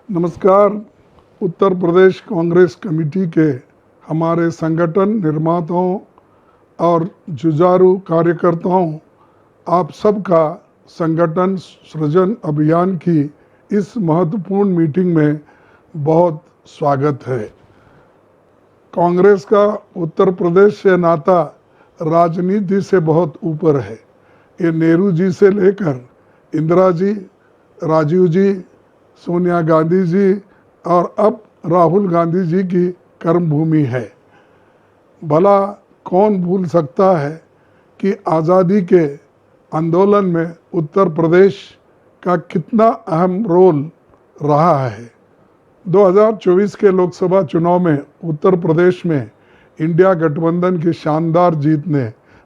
नमस्कार। उत्तर प्रदेश कांग्रेस कमेटी के हमारे संगठन निर्माताओं और जुझारू कार्यकर्ताओं, आप सबका संगठन सृजन अभियान की इस महत्वपूर्ण मीटिंग में बहुत स्वागत है। कांग्रेस का उत्तर प्रदेश से नाता राजनीति से बहुत ऊपर है। ये नेहरू जी से लेकर इंदिरा जी, राजीव जी, सोनिया गांधी जी और अब राहुल गांधी जी की कर्मभूमि है। भला कौन भूल सकता है कि आज़ादी के आंदोलन में उत्तर प्रदेश का कितना अहम रोल रहा है। 2024 के लोकसभा चुनाव में उत्तर प्रदेश में इंडिया गठबंधन की शानदार जीत ने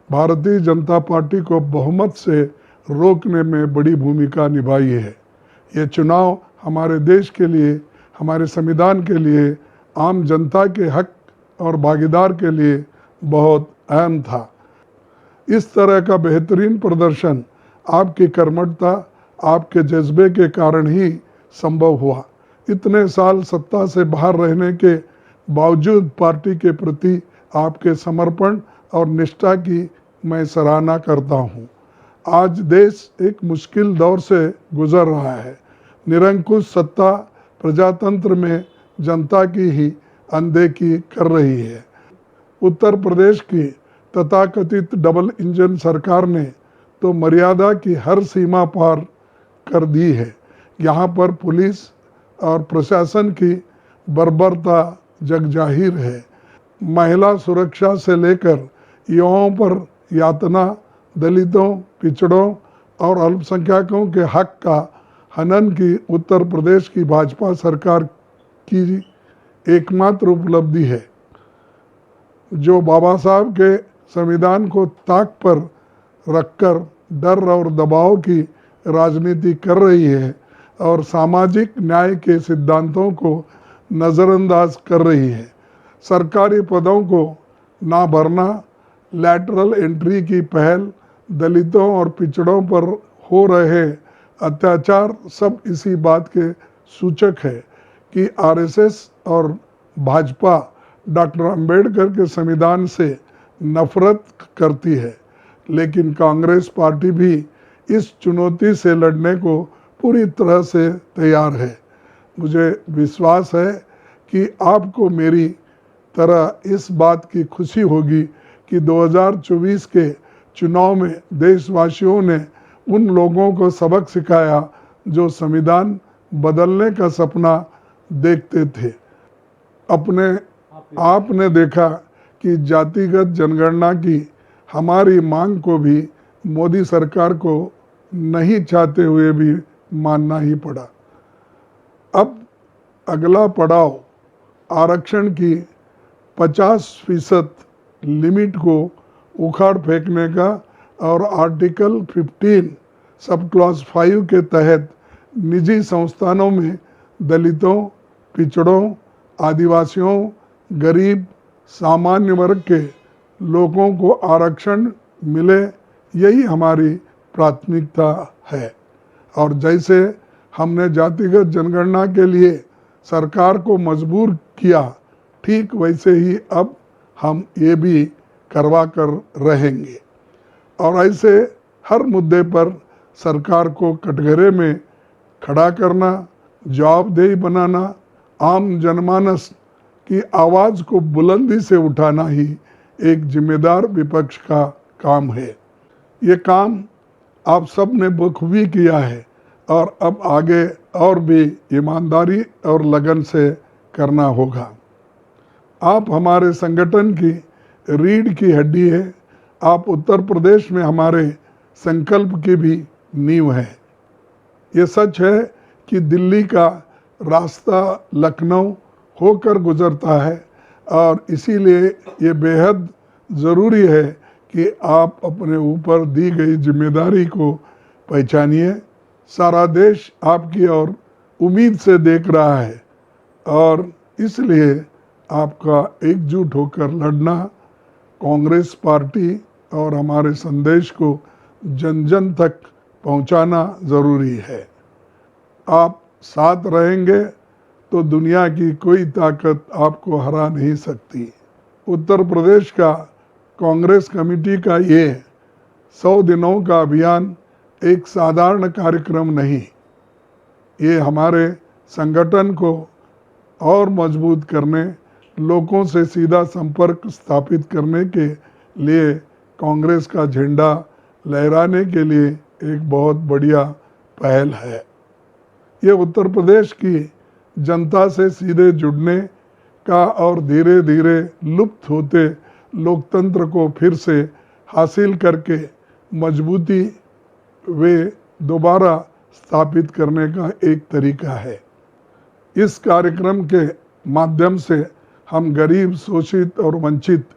भारतीय जनता पार्टी को बहुमत से रोकने में बड़ी भूमिका निभाई है। ये चुनाव हमारे देश के लिए, हमारे संविधान के लिए, आम जनता के हक और भागीदार के लिए बहुत अहम था। इस तरह का बेहतरीन प्रदर्शन आपकी कर्मठता, आपके जज्बे के कारण ही संभव हुआ। इतने साल सत्ता से बाहर रहने के बावजूद पार्टी के प्रति आपके समर्पण और निष्ठा की मैं सराहना करता हूँ। आज देश एक मुश्किल दौर से गुजर रहा है। निरंकुश सत्ता प्रजातंत्र में जनता की ही अनदेखी कर रही है। उत्तर प्रदेश की तथाकथित डबल इंजन सरकार ने तो मर्यादा की हर सीमा पार कर दी है। यहाँ पर पुलिस और प्रशासन की बर्बरता जगजाहिर है। महिला सुरक्षा से लेकर युवाओं पर यातना, दलितों, पिछड़ों और अल्पसंख्यकों के हक का हनन की उत्तर प्रदेश की भाजपा सरकार की एकमात्र उपलब्धि है, जो बाबा साहब के संविधान को ताक पर रखकर डर और दबाव की राजनीति कर रही है और सामाजिक न्याय के सिद्धांतों को नज़रअंदाज कर रही है। सरकारी पदों को ना भरना, लैटरल एंट्री की पहल, दलितों और पिछड़ों पर हो रहे अत्याचार सब इसी बात के सूचक है कि आरएसएस और भाजपा डॉक्टर अंबेडकर के संविधान से नफरत करती है। लेकिन कांग्रेस पार्टी भी इस चुनौती से लड़ने को पूरी तरह से तैयार है। मुझे विश्वास है कि आपको मेरी तरह इस बात की खुशी होगी कि 2024 के चुनाव में देशवासियों ने उन लोगों को सबक सिखाया जो संविधान बदलने का सपना देखते थे। आपने देखा कि जातिगत जनगणना की हमारी मांग को भी मोदी सरकार को नहीं चाहते हुए भी मानना ही पड़ा। अब अगला पड़ाव आरक्षण की 50% लिमिट को उखाड़ फेंकने का और आर्टिकल 15 सब क्लॉज 5 के तहत निजी संस्थानों में दलितों, पिछड़ों, आदिवासियों, गरीब, सामान्य वर्ग के लोगों को आरक्षण मिले, यही हमारी प्राथमिकता है। और जैसे हमने जातिगत जनगणना के लिए सरकार को मजबूर किया, ठीक वैसे ही अब हम ये भी करवा कर रहेंगे। और ऐसे हर मुद्दे पर सरकार को कटघरे में खड़ा करना, जवाबदेही बनाना, आम जनमानस की आवाज़ को बुलंदी से उठाना ही एक जिम्मेदार विपक्ष का काम है। ये काम आप सब ने बखूबी किया है और अब आगे और भी ईमानदारी और लगन से करना होगा। आप हमारे संगठन की रीढ़ की हड्डी है। आप उत्तर प्रदेश में हमारे संकल्प की भी नींव है। ये सच है कि दिल्ली का रास्ता लखनऊ होकर गुजरता है और इसीलिए ये बेहद ज़रूरी है कि आप अपने ऊपर दी गई जिम्मेदारी को पहचानिए। सारा देश आपकी ओर उम्मीद से देख रहा है और इसलिए आपका एकजुट होकर लड़ना, कांग्रेस पार्टी और हमारे संदेश को जन जन तक पहुंचाना ज़रूरी है। आप साथ रहेंगे तो दुनिया की कोई ताकत आपको हरा नहीं सकती। उत्तर प्रदेश का कांग्रेस कमेटी का ये 100 दिनों का अभियान एक साधारण कार्यक्रम नहीं, ये हमारे संगठन को और मजबूत करने, लोगों से सीधा संपर्क स्थापित करने के लिए कांग्रेस का झंडा लहराने के लिए एक बहुत बढ़िया पहल है। ये उत्तर प्रदेश की जनता से सीधे जुड़ने का और धीरे धीरे लुप्त होते लोकतंत्र को फिर से हासिल करके मजबूती वे दोबारा स्थापित करने का एक तरीका है। इस कार्यक्रम के माध्यम से हम गरीब, शोषित और वंचित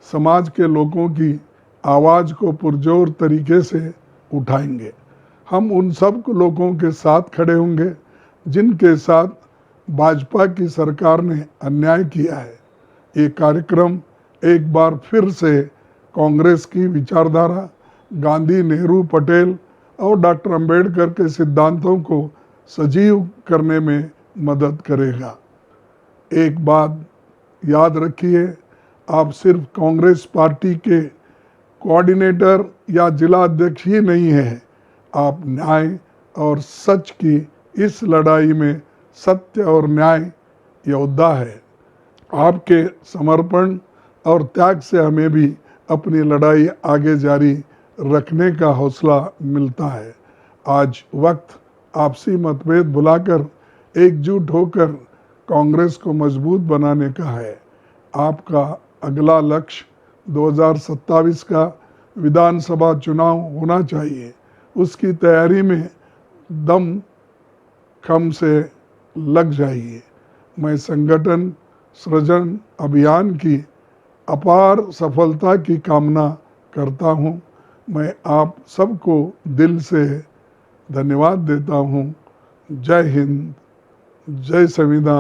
समाज के लोगों की आवाज़ को पुरजोर तरीके से उठाएंगे। हम उन सब लोगों के साथ खड़े होंगे जिनके साथ भाजपा की सरकार ने अन्याय किया है। ये कार्यक्रम एक बार फिर से कांग्रेस की विचारधारा, गांधी, नेहरू, पटेल और डॉक्टर अंबेडकर के सिद्धांतों को सजीव करने में मदद करेगा। एक बात याद रखिए, आप सिर्फ कांग्रेस पार्टी के कोऑर्डिनेटर या जिला अध्यक्ष ही नहीं हैं, आप न्याय और सच की इस लड़ाई में सत्य और न्याय योद्धा है। आपके समर्पण और त्याग से हमें भी अपनी लड़ाई आगे जारी रखने का हौसला मिलता है। आज वक्त आपसी मतभेद भुलाकर एकजुट होकर कांग्रेस को मजबूत बनाने का है। आपका अगला लक्ष्य 2027 का विधानसभा चुनाव होना चाहिए। उसकी तैयारी में दम खम से लग जाइए। मैं संगठन सृजन अभियान की अपार सफलता की कामना करता हूँ। मैं आप सबको दिल से धन्यवाद देता हूँ। जय हिंद, जय संविधान।